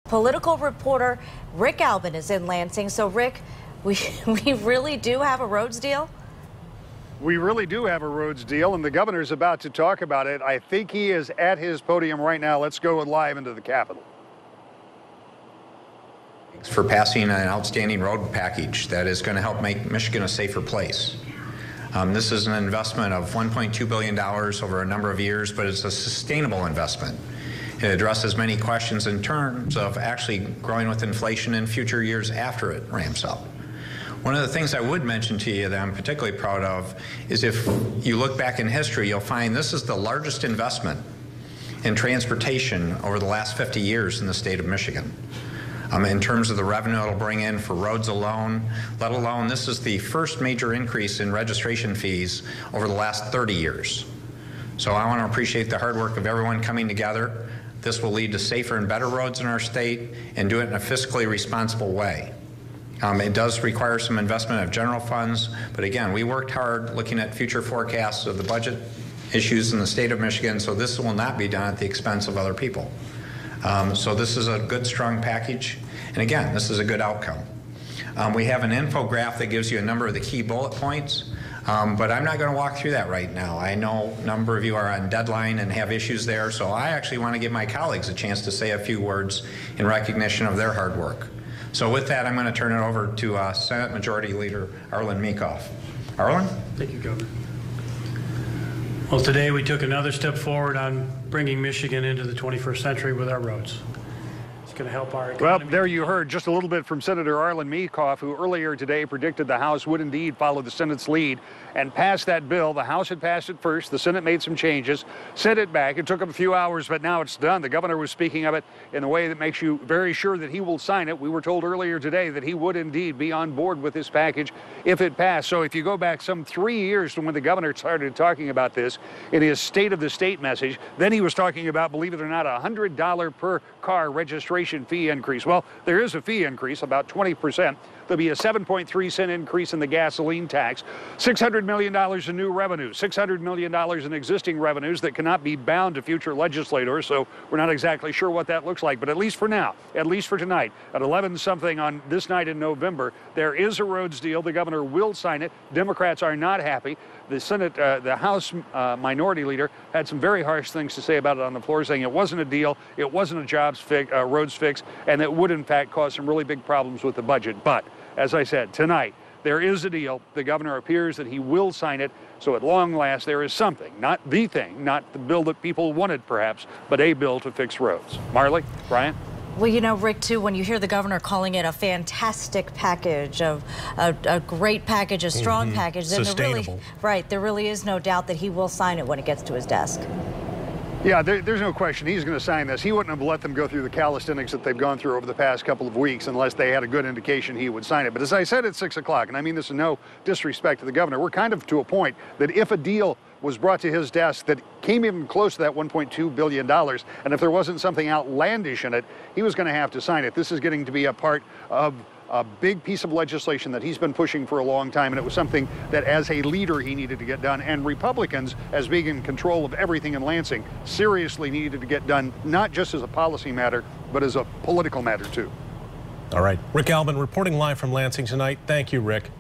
Political reporter Rick Albin is in Lansing. So, Rick, we really do have a roads deal? We really do have a roads deal, and the governor's about to talk about it. I think he is at his podium right now. Let's go live into the Capitol. For passing an outstanding road package that is going to help make Michigan a safer place. This is an investment of $1.2 billion over a number of years, but it's a sustainable investment. It addresses many questions in terms of actually growing with inflation in future years after it ramps up. One of the things I would mention to you that I'm particularly proud of is if you look back in history, you'll find this is the largest investment in transportation over the last 50 years in the state of Michigan. In terms of the revenue it'll bring in for roads alone, let alone this is the first major increase in registration fees over the last 30 years. So I want to appreciate the hard work of everyone coming together. This will lead to safer and better roads in our state and do it in a fiscally responsible way. It does require some investment of general funds, but again, we worked hard looking at future forecasts of the budget issues in the state of Michigan, so this will not be done at the expense of other people. So this is a good, strong package, and again, this is a good outcome. We have an infographic that gives you a number of the key bullet points. But I'm not going to walk through that right now. I know a number of you are on deadline and have issues there, so I actually want to give my colleagues a chance to say a few words in recognition of their hard work. So with that, I'm going to turn it over to Senate Majority Leader Arlen Meekhof. Arlen? Thank you, Governor. Well, today we took another step forward on bringing Michigan into the 21st century with our roads. Going to help our economy. Well, there you heard just a little bit from Senator Arlen Meekhof, who earlier today predicted the House would indeed follow the Senate's lead and pass that bill. The House had passed it first. The Senate made some changes, sent it back. It took them a few hours, but now it's done. The governor was speaking of it in a way that makes you very sure that he will sign it. We were told earlier today that he would indeed be on board with this package if it passed. So if you go back some 3 years from when the governor started talking about this in his State of the State message, then he was talking about, believe it or not, a $100 per car registration fee increase. Well, there is a fee increase, about 20%. There'll be a 7.3-cent increase in the gasoline tax, $600 million in new revenues, $600 million in existing revenues that cannot be bound to future legislators, so we're not exactly sure what that looks like. But at least for now, at least for tonight, at 11-something on this night in November, there is a roads deal. The governor will sign it. Democrats are not happy. The Senate, the House Minority Leader had some very harsh things to say about it on the floor, saying it wasn't a deal, it wasn't a roads fix, and it would, in fact, cause some really big problems with the budget. But as I said, tonight, there is a deal. The governor appears that he will sign it. So at long last, there is something, not the thing, not the bill that people wanted, perhaps, but a bill to fix roads. Marley, Brian? Well, you know, Rick, too, when you hear the governor calling it a fantastic package, a great package, a strong package, then there really is no doubt that he will sign it when it gets to his desk. Yeah, there's no question he's going to sign this. He wouldn't have let them go through the calisthenics that they've gone through over the past couple of weeks unless they had a good indication he would sign it. But as I said at 6 o'clock, and I mean this is no disrespect to the governor, we're kind of to a point that if a deal was brought to his desk that came even close to that $1.2 billion, and if there wasn't something outlandish in it, he was going to have to sign it. This is getting to be a part of a big piece of legislation that he's been pushing for a long time, and it was something that as a leader he needed to get done, and Republicans, as being in control of everything in Lansing, seriously needed to get done, not just as a policy matter, but as a political matter too. All right, Rick Albin reporting live from Lansing tonight. Thank you, Rick.